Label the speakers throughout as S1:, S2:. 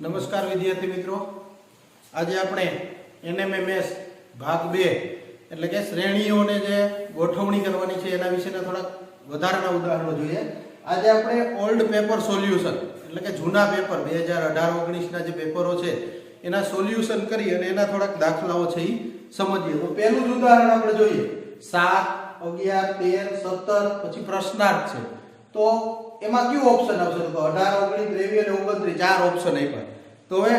S1: નમસ્કાર વિદ્યાર્થી મિત્રો, આજે આપણે એનએમએમએસ ભાગ 2 એટલે કે શ્રેણીઓને જે ગોઠવણી કરવાની છે એના વિશેના થોડા વધારાના ઉદાહરણો જોઈએ. આજે આપણે ઓલ્ડ પેપર સોલ્યુશન એટલે કે જૂના પેપર 2018-19 ના જે પેપરો છે એના સોલ્યુશન કરી અને એના થોડાક દાખલાઓ છે એ સમજીએ. તો પહેલું જ ઉદાહરણ આપણે જોઈએ 7, 11, 13, 17 પછી પ્રશ્નાર્થ છે. તો એમાં કયું ઓપ્શન આવશે? તો 18, 19, 23 અને 29 ચાર ઓપ્શન આપ્યા. તો હવે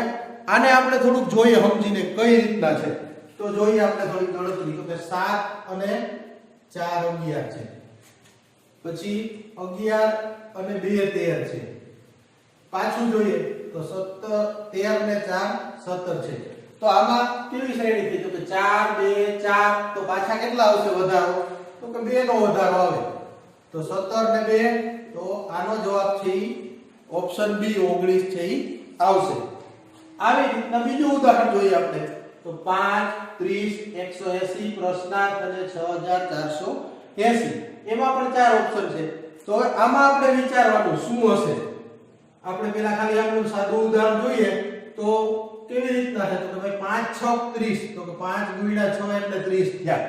S1: આને આપણે થોડુંક જોઈએ સમજીને કઈ રીતના છે. તો જોઈએ આપણે થોડી ગણતરી. તો કે 7 અને 4 11 છે, પછી 11 અને 2 13 છે. પાછું જોઈએ તો 17 13 ને 4 17 છે. તો આમાં કેવી શ્રેણી થઈ? તો કે 4 2 4. તો પાછા કેટલા આવશે વધારો? તો કે 2 નો વધારો આવે. તો 17 ને 2, તો આનો જવાબ છે ઓપ્શન બી 19 છે ઈ આવશે. આવી રીતના બીજું ઉદાહરણ જોઈએ આપણે. તો 5 30 180 પ્રશ્નાર્થ અને 6480. એમાં પણ ચાર ઓપ્શન છે. તો હવે આમાં આપણે વિચારવાનું શું હશે. આપણે પેલા ખાલી આપણું સાદું ઉદાહરણ જોઈએ તો કેવી રીતના છે? તો કે ભાઈ 5 6 30. તો કે 5 ગુણ્યા 6 એટલે 30 થયા.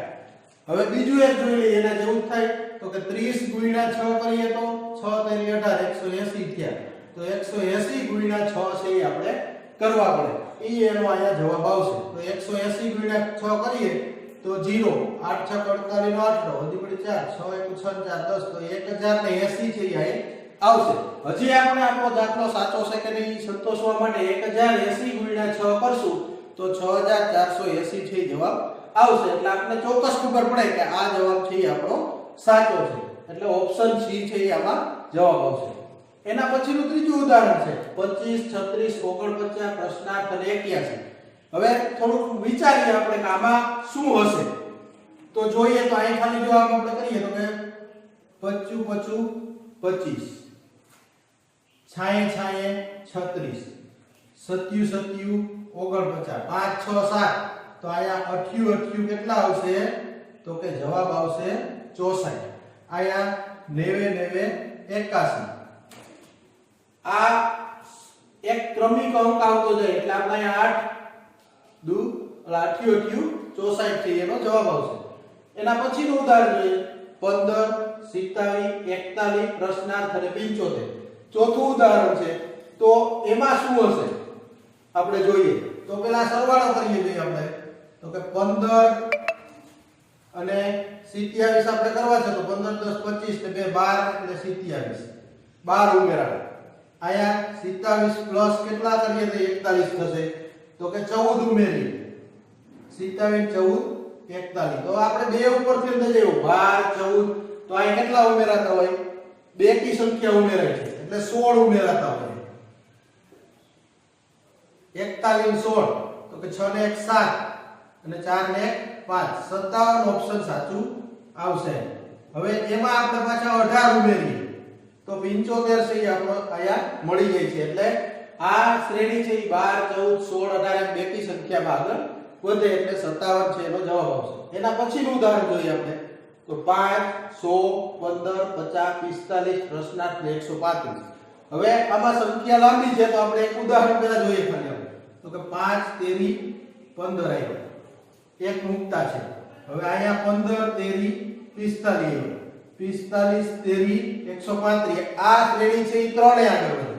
S1: હવે બીજું એક જોઈ લઈએ, એના જેવું જ થાય. તો કે 30 ગુણ્યા 6 કરીએ તો 6 તેરી 18 180 થયા. તો 180 ગુણ્યા 6 છે એ આપણે કરવા પડે. એ એનો અહીંયા જવાબ આવશે. તો 180 ગુણ્યા 6 કરીએ તો 0 8 6 48 નો 8 વધી પડી 4 6 1 6 4 10. તો 1080 છે એ આવશે. હજી આપણે આપણો દાખલો સાચો છે કે નહીં સંતોષવા માટે 1080 ગુણ્યા 6 કરશું તો 6480 છે જવાબ આવશે. એટલે આપણે ચોક્કસ ખબર પડે કે આ જવાબ છે એ આપણો સાચો છે. એટલે ઓપ્શન સી છે એ આમાં જવાબ આવશે. એના પછીનું ત્રીજું ઉદાહરણ છે 25 36 49 પ્રશ્નાર્થ અને 81. હવે થોડું વિચારીએ આપણે કે આમાં શું હશે. તો જોઈએ તો અહીં ખાલી જો આમ આપણે કરીએ તો કે 25 25 56 36 57 49 5 6 7. તો આયા 88 કેટલા આવશે? તો કે જવાબ આવશે 64. આયા 90 81. આ એક ક્રમિક અંક આવતો જાય એટલે આપણે અહીંયા 8 દુ 88 64 છે એનો જવાબ આવશે. એના પછીનું ઉદાહરણ જોઈએ 15 27 41 પ્રશ્નાર્થ અને 75. ચોથું ઉદાહરણ છે. તો એમાં શું હશે આપણે જોઈએ. તો પેલા સરવાળો કરીએ જોઈએ આપણે. તો કે 15 અને 27 આપણે કરવા છે. તો 15 10 25 ને 2 12 એટલે 27 12 ઉમેરા. આયા 27 પ્લસ કેટલા કરીએ તો 41 થશે. તો કે 14 ઉમેરી 27 14 41. તો આપણે બે ઉપરથી અંદર જઈએ 12 14. તો આ કેટલા ઉમેરાતા હોય? બે કી સંખ્યા ઉમેરાય છે એટલે 16 ઉમેરાતા હોય. 41 16. તો કે 6 ને 1 7 અને 4 ને 1 5. 57 ઓપ્શન સાચું આવશે. હવે એમાં આપણે પાછા 18 ઉમેરીએ તો 75 છે આપણો આયા મળી જાય છે. એટલે આ શ્રેણી છે 12 14 16 18 બેકી સંખ્યામાં આગળ વધે એટલે 57 છે એનો જવાબ આવશે. એના પછીનું ઉદાહરણ જોઈએ આપણે. તો 5 100 15 50 45 પ્રશ્નાર્થ 135. હવે આમાં સંખ્યા લાંબી છે તો આપણે એક ઉદાહરણ પહેલા જોઈએ ખાલી આપણે. તો કે 5 13 15 આવ્યા. એક મુક્તા છે. હવે અહીંયા 15 13 45 45 13 135. આ શ્રેણી છે એ ત્રણે આગળ વધે.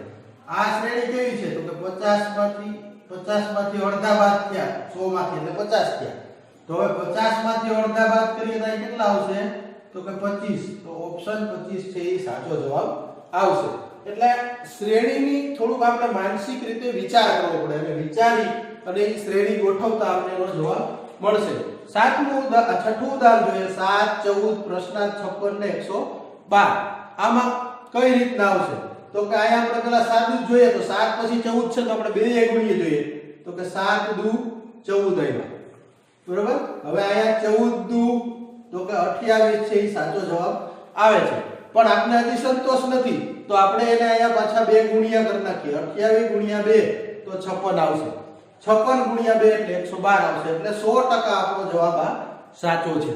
S1: આ શ્રેણી કેવી છે? તો કે 50 માંથી અડધા બાદ થયા 100 માંથી એટલે 50 થયા. તો હવે 50 માંથી અડધા બાદ કરીએ તો કેટલા આવશે? તો કે 25. તો ઓપ્શન 25 છે એ સાચો જવાબ આવશે. એટલે શ્રેણીની થોડુંક આપણે માનસિક રીતે વિચાર કરવો પડે અને વિચારી અને એ શ્રેણી ગોઠવતા આપણે એનો જવાબ મળશે. છઠ્ઠું ઉદાહરણ જોઈએ 7 14 પ્રશ્નાર્થ 56 ને 112. આમાં કઈ રીતના આવશે? તો કે આયા આપણે પેલા સાદું જોઈએ તો 7 પછી 14 છે તો આપણે બે ગુણીએ જોઈએ. તો કે 7 દુ 14 આવ્યા. બરોબર. હવે આયા 14 દુ તો કે 28 છે એ સાચો જવાબ આવે છે. પણ આપણે હજી સંતોષ નથી તો આપણે એને આયા પાછા બે ગુણ્યા કરી નાખીએ. 28 ગુણ્યા 2 તો 56 આવશે. 56 ગુણ્યા 2 એટલે 112 આવશે. એટલે 100% આપણો જવાબ આ સાચો છે.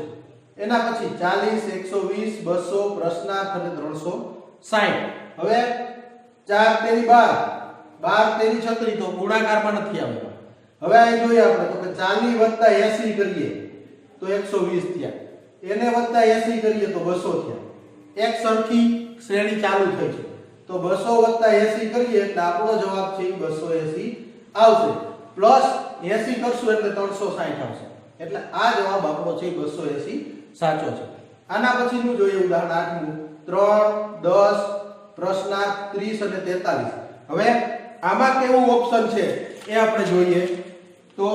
S1: એના પછી 40 120 200 પ્રશ્નાર્થ અને 360. હવે 4 તેરી 12 12 તેરી 36 તો ગુણાકારમાં નથી આવેલા. હવે અહીં જોઈએ આપણે તો કે 40 + 80 કરીએ તો 120 થયા. એને વત્તા 80 કરીએ તો 200 થયા. એક સરખી શ્રેણી ચાલુ થઈ છે. તો 200 + 80 કરીએ એટલે આપણો જવાબ છે 280 આવશે. પ્લસ 80 કરશું એટલે 360 આવશે. એટલે આ જવાબ આપણો છે 280 સાચો છે. આના પછીનું જોઈએ ઉદાહરણ 8મું 3 10 પ્રશ્નાર્થ 30 અને 43. હવે આમાં કેવું ઓપ્શન છે એ આપણે જોઈએ તો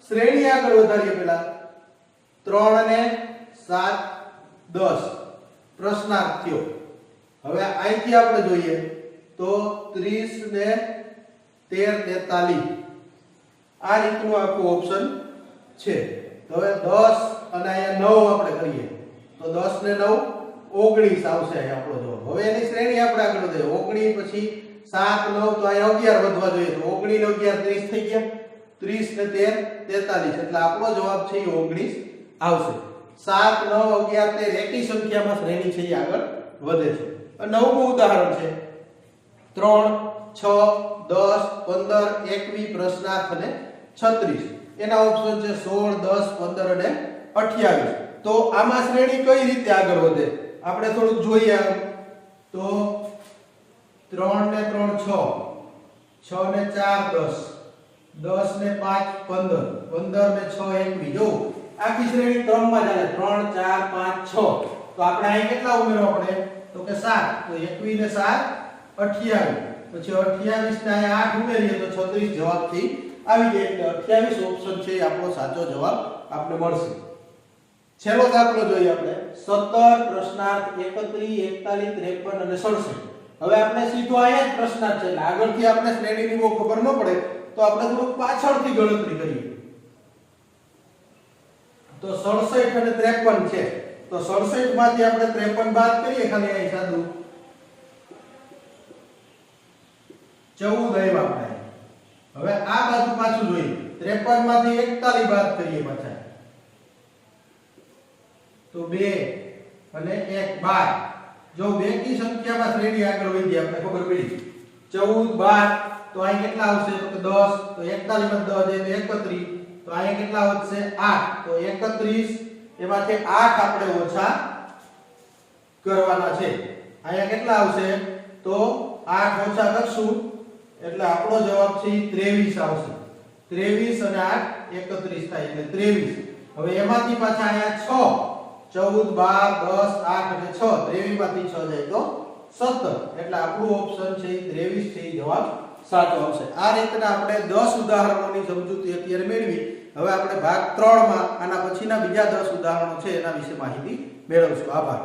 S1: શ્રેણી આગળ વધારીએ પહેલા 3 ને 7 10 પ્રશ્નાર્થ થયો. હવે અહીંથી આપણે જોઈએ તો 30 ને 13 43 આ રીતનું આખું ઓપ્શન છે. તો હવે 10 અને અહીંયા 9 આપણે કરીએ તો 10 ને 9 19 આવશે અહીં આપણો જવાબ. હવે એની શ્રેણી આપણે આગળ વધે 19 પછી 7 9 તો અહીં 11 વધવા જોઈએ તો 19 ને 11 30 થઈ ગયા. 30 ને 13 43 એટલે આપણો જવાબ છે 19 આવશે. 7 9 11 13 એકી સંખ્યામાં શ્રેણી છે એ આગળ વધે છે. નવમું ઉદાહરણ છે 3 6 10 15 21 પ્રશ્નાર્થ અને 36. એના ઓપ્શન છે 16 10 15 અને 28. તો આમાં શ્રેણી કઈ રીતે આગળ વધે આપણે થોડુંક જોઈએ. તો 3 ને 3 6 6 ને 4 10 10 ને 5 15 15 ને 6 21. જો આખી શ્રેણી ક્રમમાં ચાલે 3 4 5 6. તો આપણે અહીં કેટલા ઉમેરવા પડે તો કે 7. તો 21 ને 7 28. પછી 28 ને અહીં 8 ઉમેરીએ તો 36 જવાબથી આવી જાય. એટલે 28 ઓપ્શન છે એ આપણો સાચો જવાબ આપણે મળશે. છેલ્લો દાખલો જોઈએ આપણે 17 પ્રશ્નાર્થ 31 41 53 અને 67. હવે આપણે સીધો અહીંયા જ પ્રશ્નાર્થ છે એટલે આગળથી આપણે શ્રેણીની બહુ ખબર ન પડે તો આપણે થોડુંક પાછળથી ગણતરી કરીએ. તો 67 અને 53 છે. તો 67 માંથી આપણે 53 બાદ કરીએ ખાલી અહીં સાદું 14 આવ્યા આપણે. હવે આ બાજુ પાછું જોઈએ 53 માંથી 41 બાદ કરીએ પાછા તો 2 અને 1 12. જો બેકી સંખ્યામાં શ્રેણી આગળ વધી આપણે ખબર પડી 14 12 તો અહીં કેટલા આવશે તો 10. તો 41 માં 10 એટલે 31. તો અહીં કેટલા વધશે 8. તો 31 એમાંથી 8 આપણે ઓછા કરવાના છે. અહીંયા કેટલા આવશે તો 8 ઓછા કરશું એટલે આપણો જવાબ છે 23 આવશે. 23 અને 8 31 થાય એટલે 23. હવે એમાંથી પાછા અહીંયા 6 14 12 10 8 અને 6 23 માંથી 6 જાય તો 17. એટલે આપણું ઓપ્શન છે 23 છે જવાબ સાચો આવશે. આ રીતના આપણે 10 ઉદાહરણોની સમજૂતી અત્યારે મેળવી. હવે આપણે ભાગ 3 માં આના પછીના બીજા 10 ઉદાહરણો છે એના વિશે માહિતી મેળવશું. આભાર.